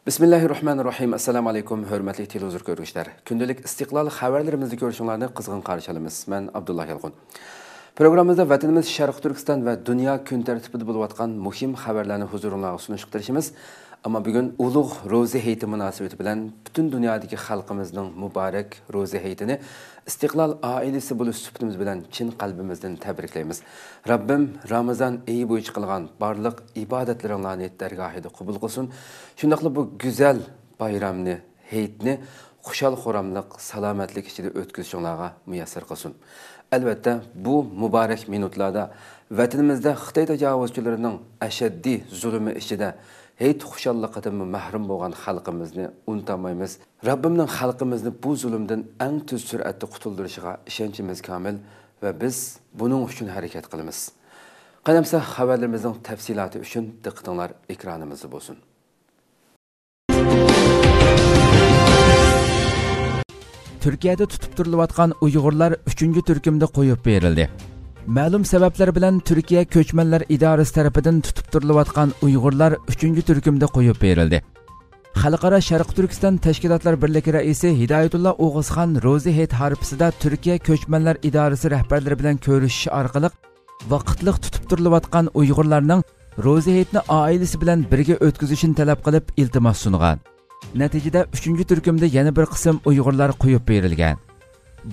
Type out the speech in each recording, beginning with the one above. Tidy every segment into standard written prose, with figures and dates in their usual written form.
Bismillahirrahmanirrahim. Assalamu alaykum, hörmətli televizor görüşlər. Gündəlik istiqlal xəbərlərimizi görüşünlərni qızğın qarşılamız. Mən Abdullah Yalğun. Proqramımızda vətənimiz Şərq Türkistan və dünya gün tərtibində buluyatqan mühim xəbərlərni huzurunuzğa sunuşdurışımız. Amma bugün Uluq Rozi Heyti münasibəti bilan bütün dünyadakı xalqımızın mübarək Rozi Heytini istiqlal ailesi buluş sübtimiz bilan chin qalbimizdan təbriklaymiz. Rabbim Ramazan ayı boyu qılğan barlıq ibadətlərini dərgahida qəbul qılsın. Şundaqla bu güzel bayramni, heytni xushal xuramlıq, salamatlik içində ötküzüşünlərə müyəssər qılsın. Əlbəttə bu mübarək minutlarda vətənimizdə Xitay təcavüzçülərinin əşəddi zulmü içində heyt xuşallıqdan məhrum bolğan xalqimizni unutamaymiz. Rabbimning xalqimizni bu zulmdan eng tez sürətdə qutuldurishiga ishonchimiz kamil və biz buning uchun harakat qilamiz. Qanamsa xabarlarimizning tafsiloti uchun diqqatinglar ekranimizda bo'lsin. Türkiye'de tutup turulayotgan Uyg'urlar 3-turkumda qo'yib berildi. Ma'lum sabablar bilan Türkiye Köçmenler İdaresi tarafından tutup turulayotgan Uyg'urlar 3-turkumda qo'yib berildi. Xalqaro Sharq Turkiston Tashkilotlar birligi raisi Hidoyatullo O'g'izxon Rozi Heyt harpisida Türkiye Köçmenler İdaresi rahbarlari bilan ko'rishish orqali vaqtliq tutup turulayotgan Uyg'urlarning Rozi Heytni oilasi bilan birga o'tkazishini talab qilib iltimos sungan. Natijada 3-turkumda yana bir qism Uyg'urlar qo'yib berilgan.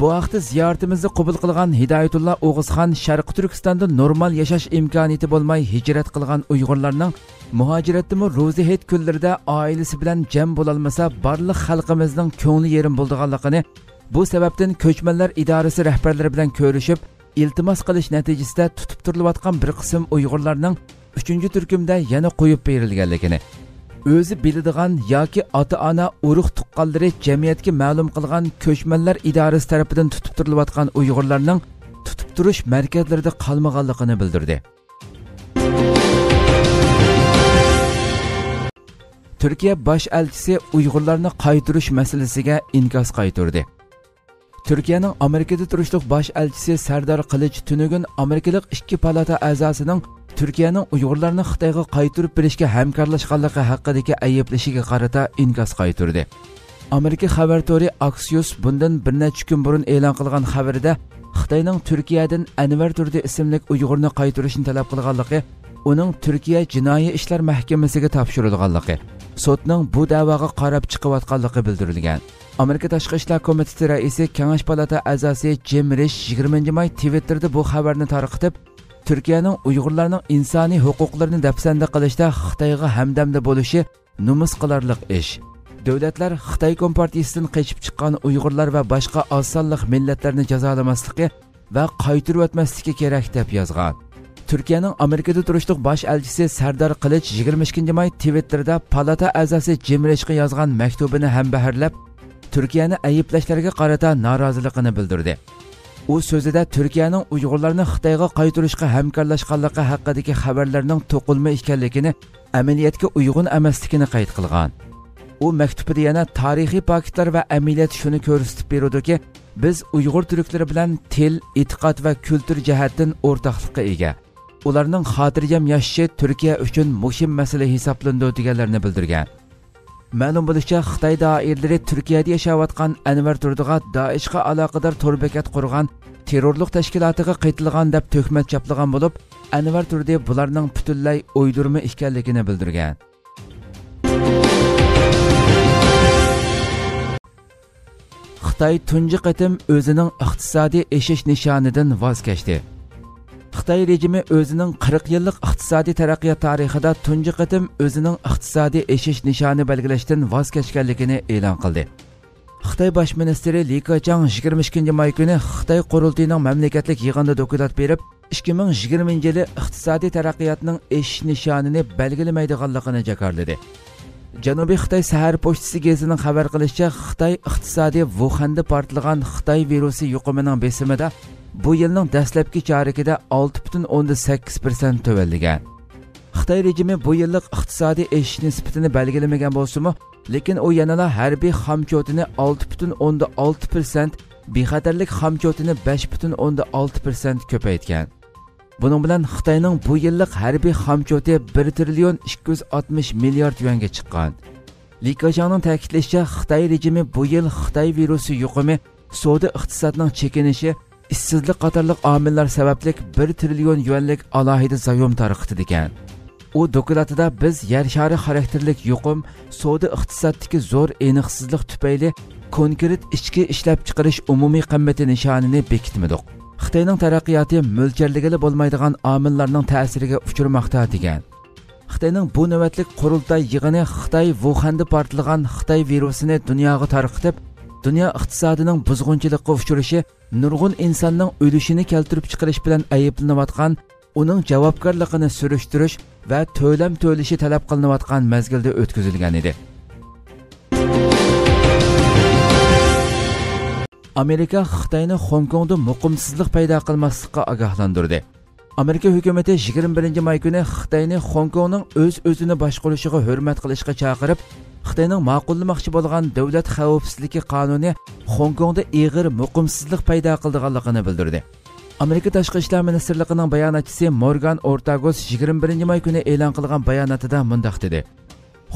Bu haqda ziyoratimizni qabul qilgan Hidoyatullo O'g'izxon Sharq Turkistonda normal yashash imkoniyati bo'lmay hijrat qilgan Uyg'urlarning muhojiratdimi Rozi Heyt kunlarida oilasi bilan jam bo'lolmasa barliq xalqimizning ko'ngli yerim bo'lganligini, bu sababdan Ko'chmanlar idorasi rahbarlari bilan ko'rishib, iltimos qilish natijasida tutib turilayotgan bir qism Uyg'urlarning 3-turkumda yana qo'yib berilganligini o'zi biladigan yoki ota-ona urug' tuqqanlari jamiyatga ma'lum qilgan Ko'chmanlar idorasi tarafidan tutib turilayotgan Uyg'urlarning tutib turish markazlarida qolmaganligini bildirdi. Türkiye baş elchisi Uyg'urlarni qaytarish masalasiga inkos qaytardi. Türkiye'nin Amerika'da turishliq baş elchisi Sardar Qilich tunugun Amerikalik 2 palata a'zosining Türkiye'nin Uyg'urlarni Xitoyga qaytarib berishga hamkorlashganligi haqidagi ayblashiga qarata inkos qaytardi. Amerika xabar tori Axios bundan bir necha kun burun e'lon qilgan xabarida Xitoyning Turkiyadan Anvar Turdi ismli Uyg'urni qaytarishni talab qilganligi, uning Turkiya jinoiy ishlar mahkamasiga topshirilganligi, sotning bu da'voga qarab chiqayotganligi bildirilgan. Amerika Tashqi ishlar komiteti raisi Kengash palata a'zosi Jim Risch 20 may Twitterda bu xabarni tarqatib, Türkiye'nin Uyg'urlarning insoniy huquqlarini dafsanda qilishda Xitoyga hamdamda bo'lishi numus qilarliq ish. Davlatlar Xitoy kompartiyasidan qochib chiqqan Uyg'urlar va boshqa oz sonliq millatlarni jazolamasligi va qaytarib o'tmasligi kerak deb yozgan. Türkiye'nin Amerikada turishliq bosh elchisi Sardar Qilich 22 may Twitterda palata a'zosi Jim Rischga yozgan maktubini ham baharlab, Türkiye'ni ayblashlarga qarata noroziligini bildirdi. U so'zida Türkiye'nin Uyg'urlarni Xitoyga qaytarishga hamkorlashganligi haqidagi xabarlarning to'qilma ekanligini, amaliyotga uyg'un emasligini qayd qilgan. U maktubida yana tarixiy faktlar va amaliyot shuni ko'rsatib berudiki, biz Uyg'ur turklari bilan til, e'tiqod va kultur jihatdan o'rtoqlikka ega. Ularning xotirjam yashashi Turkiya uchun muhim masala hisoblanadi deganlarni bildirgan. Ma'lum bo'lishicha, Xitoy doiralari Turkiyada yashayotgan Anvar Turdiga Daeshga aloqador to'r bekat qurgan terrorlik tashkilotiga qaytilgan deb tuhmat chaplagan bo'lib, Anvar Turdi bularning butunlay o'ydirma ekanligini bildirgan. Xitoy tunji qatim o'zining iqtisodiy eshish nishonidan voz kechdi. Xitoy rejimi o'zining 40 yillik iqtisodiy taraqqiyot tarixida tunji qatim o'zining iqtisodiy eshish nishoni belgilashdan voz kechganligini e'lon qildi. Xitoy bosh ministri Li Keqiang 22 may kuni Xitoy qurultiyining mamlakatlik yig'inida dokument berib, 2020-yili iqtisodiy taraqqiyotning eshish nishonini belgilamaydiganligini jakarladi. Janubiy Xitoy Sahar pochtasi gazining xabar qilishicha, Xitoy iqtisodi Wuhan'da portlagan Xitoy virusi yuqumining besimida bu yilning dastlabki choragida 6.8% tövaldigan. Xitoy rejimi bu yillik iqtisodiy eshish nisbatini belgilamagan bo'lsa-mu, lekin u yanada harbiy xomchotini 6.6%, bexatarlik xomchotini 5.6% ko'paytgan. Bunun bilan Xitoyning bu yillik harbiy xomchoti 1 trillion 260 milliard yuanga chiqqan. Li Keqiangning ta'kidlashicha, Xitoy rejimi bu yil Xitoy virusi yuqumi, savdo iqtisodining chekinishi, ishsizlik qatorliq omillar sababli 1 trillion yuanlik alohida zayom tarqatdi ekan. U dokladida biz yer shari xarakterlik yuqum, savdo iqtisodidagi zo'r aniqsizlik tufayli konkret ichki ishlab chiqarish umumiy qimmati nishonini bekitmadik. Xitoyning taraqqiyoti mo'ljalligili bo'lmaydigan omillarning ta'siriga uchramoqda degan. Xitoyning bu navbatlik qurultay yig'ini Xitoy Wuhanda portlagan Xitoy virusini dunyoga tarqatib, dunyo iqtisodining buzg'unchilikqa uchrashi, nurg'un insonning o'lishini keltirib chiqarish bilan ayblanayotgan, uning javobgarligini surishtirish va to'lam to'lishi talab qilinayotgan mazgilda o'tkazilgan edi. Amerika Xitoyni Hong Kongda muqimsizlik paydo qilmaslikka ogohlantirdi. Amerika hukumati 21 may kuni Xitoyni Hong Kongning o'z-o'zini boshqarishiga hurmat qilishga chaqirib, Xitoyning ma'qullamoqchi bo'lgan davlat xavfsizligi qonuni Hong Kongda ig'ir muqimsizlik paydo qilganligini bildirdi. Amerika Tashqi ishlar ministrligining bayonotchisi Morgan Ortagus 21 may kuni e'lon qilgan bayonotida mundaq dedi: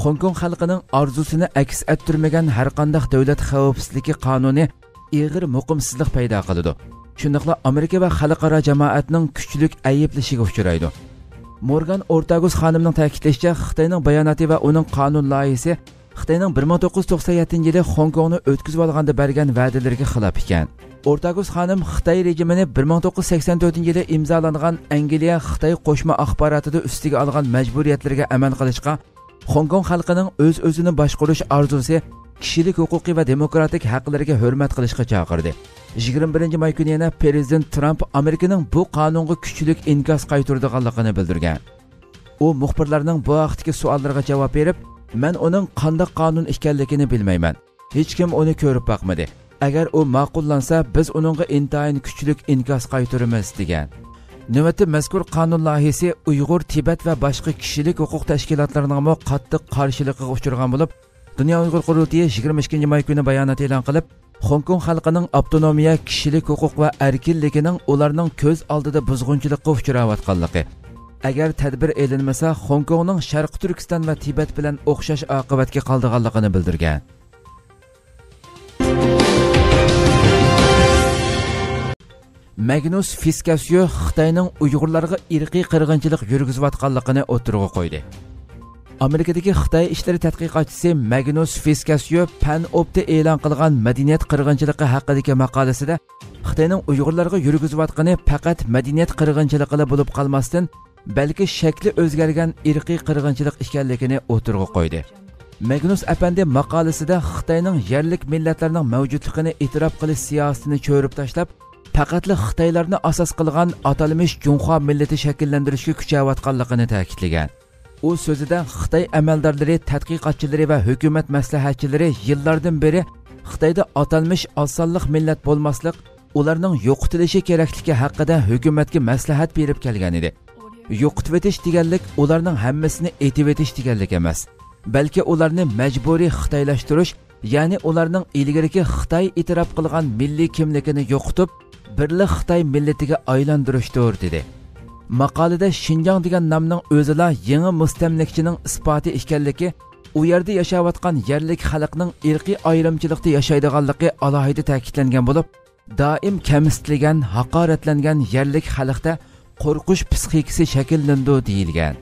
Hong Kong xalqining orzusini aks ettirmagan har qanday davlat xavfsizligi qonuni ig'ir muqimsizlik paydo qiladi. Shundaqla Amerika va xalqaro jamoatning kuchlik ayblashiga uchraydi. Morgan Ortagus xonimning ta'kidlashicha, Xitoyning bayonoti va uning qonun loyihasi Xitoyning 1997-yili Hong Kongni o'tkazib olganda bergan va'dalariga xilof ekan. Ortagus xonim Xitoy rejimini 1984-yili imzolangan Angliya Xitoy qo'shma axborotida ustiga olgan majburiyatlarga amal qilishga, Hong Kong xalqining o'z-o'zini boshqarish orzusi, kishilik huquqiy va demokratik haqlariga hurmat qilishga chaqirdi. 21 may kuni yana Prezident Trump Amerikaning bu qonunga kuchlik inkos qaytarganligini bildirgan. U muxbirlarning bu vaqtdagi savollariga javob berib, "Men uning qanday qonun ekanligini bilmayman. Hech kim uni ko'rib boqmadi. Agar u ma'qullansa, biz uningga intayin kuchlik inkos qaytaramiz" degan. Navbatda mazkur qonun loyihasi Uyg'ur, Tibet va boshqa kishilik huquq tashkilotlarining qattiq qarshiligiga uchragan bo'lib, Dunyo Uyg'ur qurultiyi 22 may kuni bayonot e'lon qilib, Hong Kong xalqining avtonomiya, kishilik huquq va erkinligining ularning ko'z oldida buzg'unchilikqa uchrayotganligi, agar tadbir e'linmasa, Hong Kongning Sharqi Turkiston va Tibet bilan o'xshash oqibatga qoldiganligini bildirgan. Magnus Fiskasio Xitoyning Uyg'urlarga irqiy qirg'inchilik yurgizayotganligini o'tirg'a qo'ydi. Amerikadagi Xitoy ishlari tadqiqotchisi Magnus Fiskasio Pan-Op'da e'lon qilgan madaniyat qirg'inchiligi haqidagi maqolasida Xitoyning Uyg'urlarga yurgizayotgani faqat madaniyat qirg'inchiligi bo'lib qolmasdan, balki shakli o'zgargan irqiy qirg'inchilik ekanligini o'tirg'a qo'ydi. Magnus apandi maqolasida Xitoyning yerlik millatlarning mavjudligini e'tirof qilish siyosatini cho'rib tashlab, faqatli Xitoylarni asos qilgan atalmish Junxo millati shakllantirishga kuchayotganligini ta'kidlagan. U so'zida Xitoy amaldorlari, tadqiqotchilari va hukumat maslahatchilari yillardan beri Xitoyda atalmish osonliq millat bo'lmaslik, ularning yo'qotilishi kerakligi haqida hukumatga maslahat berib kelgan edi. Yo'qotib etish deganlik ularning hammasini etib etish deganlik emas, balki ularni majburiy xitoylashtirish, ya'ni ularning ilgariki Xitoy e'tirof qilgan milliy kimligini yo'qotib, birlik Xitoy millatiga aylantirishdir dedi. Maqolada Xinjiang degan nomning o'zila yangi mustamlikachining isboti ekanligi, u yerda yashayotgan yerlik xalqning irqiy ayrimchilikda yashaydiganligi alohida ta'kidlangan bo'lib, doim kamsitilgan, haqoratlangan yerlik xalqda qo'rqish psixikasi shakllandi deyilgan.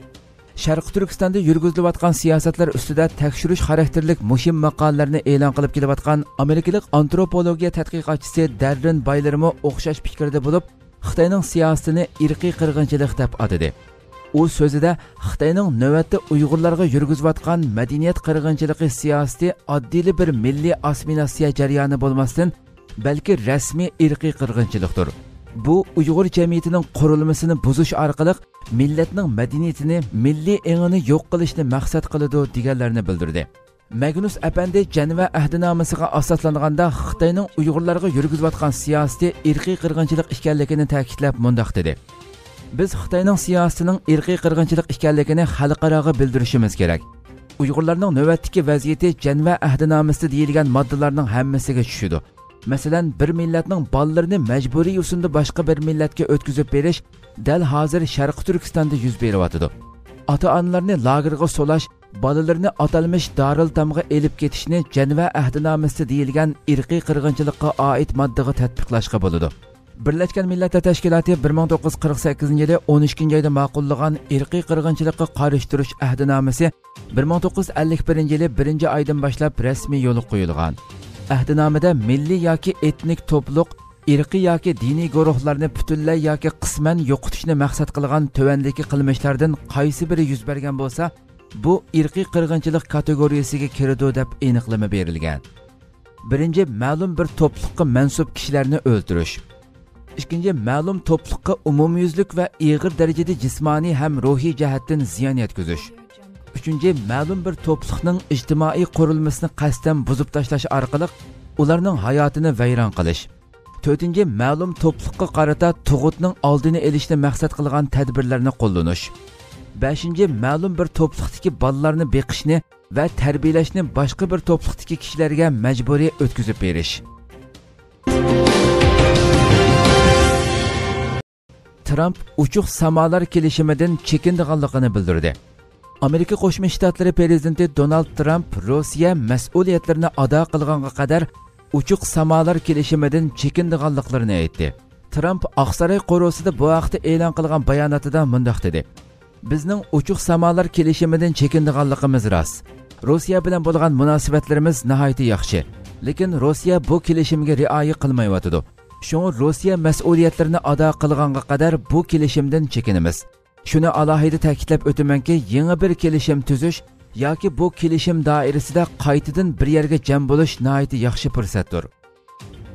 Sharq Turkistonda yurgizilayotgan siyosatlar ustida tekshirish xarakterlik muhim maqolalarni e'lon qilib kelayotgan amerikalik antropologiya tadqiqotchisi Darren Baylermo o'xshash fikrda bo'lib, Xitoyning siyosatini irqiy qirg'inchilik deb atadi. U so'zida Xitoyning navbatda Uyg'urlarga yurgizayotgan madaniyat qirg'inchiligi siyosati oddiy bir milliy assimilyatsiya jarayoni bo'lmasdan, balki rasmiy irqiy qirg'inchilikdir. Bu Uyg'ur jamiyatining qurilmasini buzish orqali millatning madaniyatini, milliy engini yo'q qilishni maqsad qiladi deganlarni bildirdi. Magnus apandi Janva ahdnomasiga asoslanganda Xitoyning Uyg'urlarga yurgizayotgan siyosati irqiy qirg'inchilik ekanligini ta'kidlab mundaq dedi: "Biz Xitoyning siyosatining irqiy qirg'inchilik ekanligini xalqaroga bildirishimiz kerak. Uyg'urlarning navbatdagi vaziyati Janva ahdnomasida deyilgan moddalarning hammasiga tushidi. Masalan, bir millatning bolalarini majburiy usulda boshqa bir millatga o'tkazib berish dal hozir Sharq Turkistonda yuz beryapti. Ota-onalarni lagerga solash, bolalarni atalmış Darul Tamga elib ketishni Ceneva ahdinomasi deyilgan irqiy qirg'inchilikqa oid moddaga tatbiqlashga bo'ladi. Birlashgan Millatlar Tashkiloti 1948-yili 12-oyda ma'qullagan irqiy qirg'inchilikqa qarshi turish ahdinomasi 1951-yili 1-oydan boshlab rasmiy yo'l qo'yilgan. Ahdinomada milliy yoki etnik to'pluq, irqiy yoki diniy guruhlarni butunlay yoki qisman yo'qotishni maqsad qilgan tövandagi qilmishlardan qaysi biri yuz bergan bo'lsa, bu irqiy qirg'inchilik kategoriyasiga kiradi deb aniqlama berilgan. Birinchi, ma'lum bir to'pluqqa mansub kishilarni o'ldirish. Ikkinchi, ma'lum to'pluqqa umumyuzlik va ig'ir darajada jismoniy ham ruhiy jihatdan ziyon yetkazish. Üçüncü, ma'lum bir to'pluqning ijtimoiy qurilmasini qasddan buzib tashlash orqali ularning hayotini vayron qilish. To'rtinchi, ma'lum to'pluqqa qarata tug'utning oldini olishni maqsad qilgan tadbirlarni qo'llanish. Beshinchi, ma'lum bir to'pluqdagi bolalarni beqishni va tarbiyalashni boshqa bir to'pluqdagi kishilarga majburiy o'tkazib berish. Trump uchuq samolar kelishimidan chekindiganligini bildirdi. Amerika Qo'shma Shtatlari prezidenti Donald Trump Rossiya mas'uliyatlarini ado qilganga qadar uchuq samolar kelishimidan chekindiganliklarini aytdi. Trump Oqsaroy qo'rosida bu haqda e'lon qilgan bayonotida mundaq dedi: "Bizning uchuq samolar kelishimidan chekindiganligimiz rost. Rossiya bilan bo'lgan munosabatlarimiz nihoyat yaxshi, lekin Rossiya bu kelishimga rioya qilmayotdi. Shunga Rossiya mas'uliyatlarini ado qilganga qadar bu kelishimdan chekinamiz. Shuni alohida ta'kidlab o'tamanki, yangi bir kelishim tuzish yoki bu kelishim doirasida qaytadan bir yerga jam bo'lish nihoyat yaxshi fursatdir.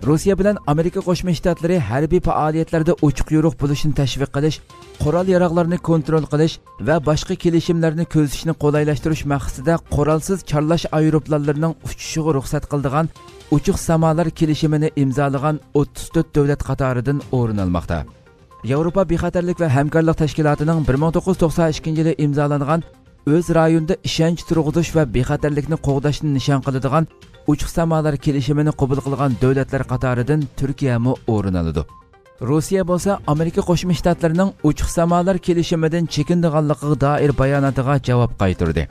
Rossiya bilan Amerika Qo'shma Shtatlari harbiy faoliyatlarda ochiq yo'riq bo'lishini tashviq qilish, qurol-yarog'larni kontrol qilish va boshqa kelishimlarni ko'zishni qo'laylashtirish maqsadida qurolsiz charlash aeroplanlarining uchishiga ruxsat qiladigan uchuq samolar kelishimini imzolagan 34 davlat qatoridan o'rin olmoqda. Yevropa bexatarlik va hamkorlik tashkilotining 1992-yili imzolangan o'z rayonida ishonch turg'uzish va bexatarlikni qo'g'dashni nishon qiladigan uchuq samolar kelishimini qabul qilgan davlatlar qatoridan Turkiya ham o'rin oladi. Rossiya bo'lsa Amerika Qo'shma Shtatlarining uchuq samolar kelishimidan chekindiganligiga doir bayonotiga javob qaytardi.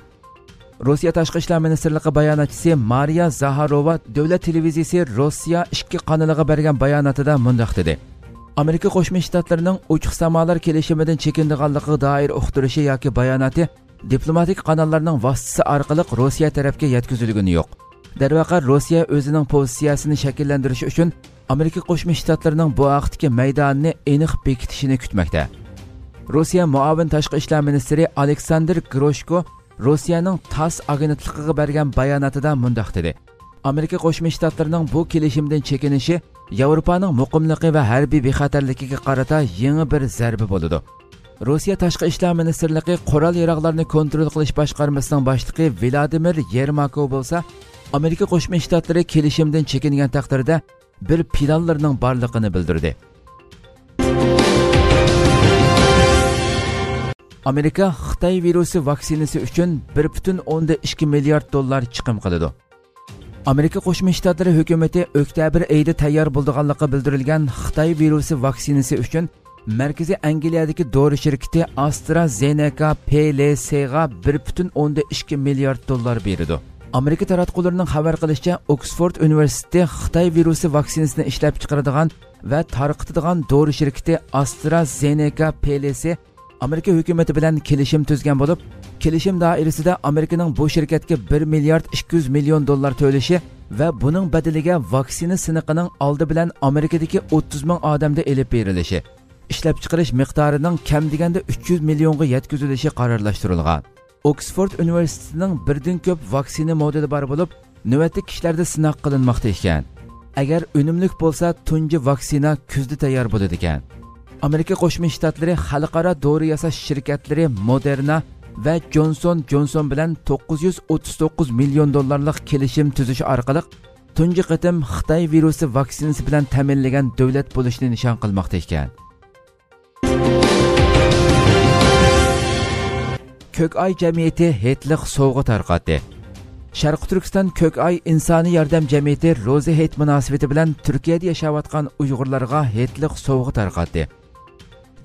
Rossiya Tashqi ishlar ministrligi bayonotchisi Mariya Zaharova davlat televiziyasi Rossiya 2 kanaliga bergan bayonotida mundaq dedi: Amerika Qo'shma Shtatlarining uchuq samolar kelishimidan chekindiganligiga doir uqtirishi yoki bayonoti diplomatik kanallarning vositasi orqali Rossiya tarafga yetkazilgani yo'q. Darvaqa Rossiya o'zining pozitsiyasini shakllantirish uchun Amerika Qo'shma Shtatlarining bu vaqtdagi maydonini aniq bekitishini kutmoqda. Rossiya muavin tashqi ishlar ministri Aleksandr Groshko Rossiyaning TASS agentligiga bergan bayonotida mundaq dedi: Amerika Qo'shma Shtatlarining bu kelishimdan chekinishi Yevropaning muqimligi va harbiy bexatarligiga qarata yangi bir zarba bo'ladi. Rossiya Tashqi ishlar ministrligi qurol-yarog'larni kontrol qilish boshqarmasining boshlig'i Vladimir Yermakov bo'lsa, Amerika Qo'shma Shtatlari kelishimdan chekingan taqdirda bir planlarning borligini bildirdi. Amerika Xitoy virusi vaksinasi uchun 1.2 milliard dollar chiqim qiladi. Amerika Qo'shma Shtatlari hukumatı oktyabr oyida tayyor bo'lganligi bildirilgan Xitoy virusi vaksinasi uchun Markaziy Angliyadagi dori shirkati AstraZeneca PLC'ga 1.2 milliard dollar berdi. Amerika taratqullarining xabar qilishicha, Oxford universiteti Xitoy virusi vaksinasini ishlab chiqaradigan va tarqatadigan dori shirkati AstraZeneca PLC Amerika hukumati bilan kelishim tuzgan bo'lib, kelishim doirasida Amerikaning bu shirkatga 1 milliard 200 million dollar to'lashi va buning badaliga vaksina siniqining oldi bilan Amerikadagi 30 ming odamda elib berilishi, ishlab chiqarish miqdorining kam deganda 300 millionga yetkazilishi qarorlashtirilgan. Oxford universitetining birdan ko'p vaksina modeli bor bo'lib, navbatdagi kishilarda sinov qilinmoqda ekan. Agar unumli bo'lsa, tunji vaksina kuzda tayyor bo'ladi ekan. Amerika Qo'shma Shtatlari xalqaro dori yasash shirkatlari Moderna va Johnson bilan 939 million dollarlik kelishim tuzish orqali tunji qatim Xitoy virusi vaksinasi bilan ta'minlangan davlat bo'lishni nishon qilmoqda ekan. Ko'kay jamiyati hetliq sovg'a tarqatdi. Sharq Turkiston Ko'kay insoniy yordam jamiyati Ro'za hayit munosabati bilan Turkiyada yashayotgan Uyg'urlarga hetliq sovg'a tarqatdi.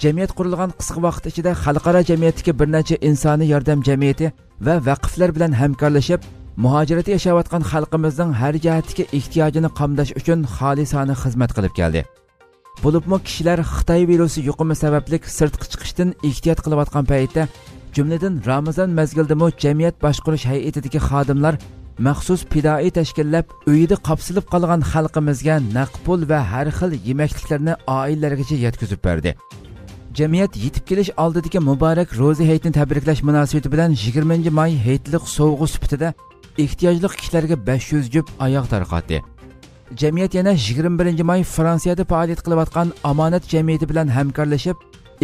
Jamiyat qurilgan qisqa vaqt ichida xalqaro jamiyatdagi bir necha insoniy yordam jamiyati va vaqflar bilan hamkorlashib, muhojiratda yashayotgan xalqimizning har jihatdagi ehtiyojini qamdash uchun xolisona xizmat qilib keldi. Bo'libmi kishilar Xitoy virusi yuqumi sababli sirtqi chiqishdan ehtiyot qilayotgan paytda, jumladan Ramazon mezgildimi jamiyat boshqarish hay'atidagi xodimlar maxsus fidoi tashkillab, uyida qapsilib qolgan xalqimizga naqd pul va har xil yemakliklarni oilalarigacha yetkazib berdi. Jamiyat yetib kelish oldidagi muborak ro'za hayitini tabriklash munosabati bilan 20 may hayitlik sovg'a sifatida ehtiyojli kishilarga 500 jup oyoq tarqatdi. Jamiyat yana 21 may Fransiyada faoliyat qilayotgan Amonat jamiyati bilan hamkorlashib,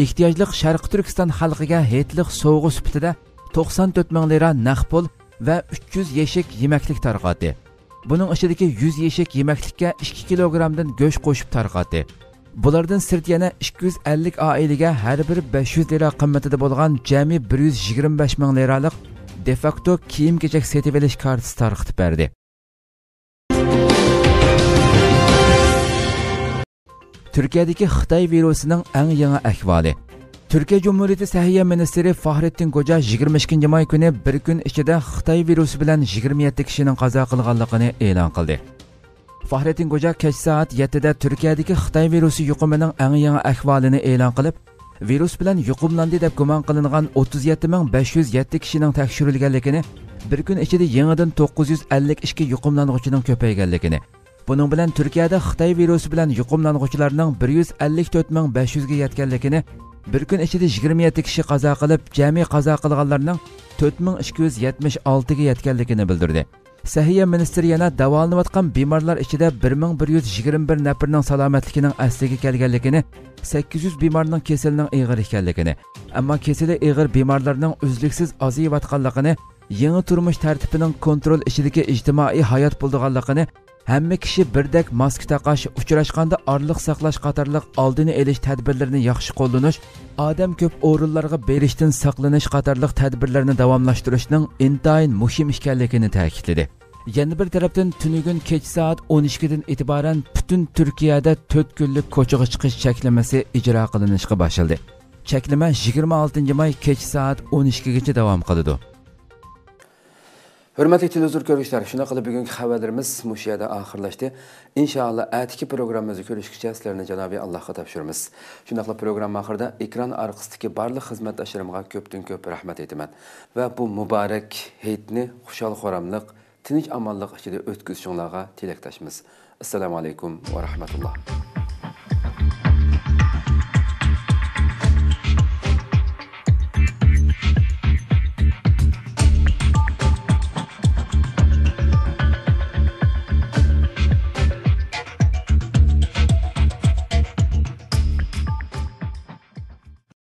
ehtiyojli Sharq Turkiston xalqiga hayitlik sovg'a sifatida 94 ming lira naqd pul va 300 yeshik yemaklik tarqatdi. Buning ichidagi 100 yeshik yemaklikka 2 kilogramdan go'sht qo'shib tarqatdi. Bulardan sirt yana 250 oilaga har biri 500 lira qimmatida bo'lgan jami 125 ming liralik de facto kiyim-kechak setib olish kartasi tarqatib berdi. Turkiyadagi Xitoy virusining eng yangi ahvoli. Türkiye Cumhuriyeti Səhiyyə Ministri Fahrettin Qoca 22 may günü bir gün içinde Xitoy virusi bilan 27 kişinin qazo qilganligini e'lon qildi. Fahrettin Qoca kech soat 7da Turkiyadagi Xitoy virusi yuqumining eng yangi ahvolini e'lon qilib, virus bilan yuqumlandi deb gumon qilingan 37507 kishining tekshirilganligini, bir kun ichida yangidan 952 yuqumlanuvchining ko'payganligini, buning bilan Turkiyada Xitoy virusi bilan yuqumlanuvchilarning 154500 ga yetganligini, bir kun ichida 27 kishi qazo qilib, jami qazo qilganlarning 4276 ga yetganligini bildirdi. Səhiyyə ministri yana davolanayotgan bemorlar ichida 1121 nafarning salomatligining asliga kelganligini, 800 bemorning kasalining og'ir ekanligini, ammo kasali og'ir bemorlarning uzluksiz ozayotganligini, yangi turmush tartibining kontrol ichidagi ijtimoiy hayot bo'lganligini, hamma kishi birdek maska taqash, uchrashganda orliq saqlash qatorliq oldini olish tadbirlarini yaxshi qo'llanish, odam ko'p o'rinlarga berishdan saqlanish qatorliq tadbirlarni davomlashtirishning intayin muhim ekanligini ta'kidladi. Yana bir tarafdan tunugun kech soat 12 dan e'tiboran butun Turkiyada 4 kunlik ko'chaga chiqish cheklamasi ijro qilinishga boshladi. Cheklama 26 may kech soat 12 gacha davom qiladi. Hürmetli televizyon görüşler, şuna qilib bugungi xabarlarimiz mush yerda oxirlashdi. Inshaalloh atiki programmamizni ko'rishgacha sizlarni janobi Allohga topshiramiz. Shunaqla program oxirida ekran orqasidagi barliq xizmatdoshlarimga ko'pdan ko'p rahmat aytaman va bu muborak hayitni xushal xo'ramliq, tinch amonlik ichida o'tkazishinglarga tilakdoshmiz. Assalomu alaykum va rahmatulloh.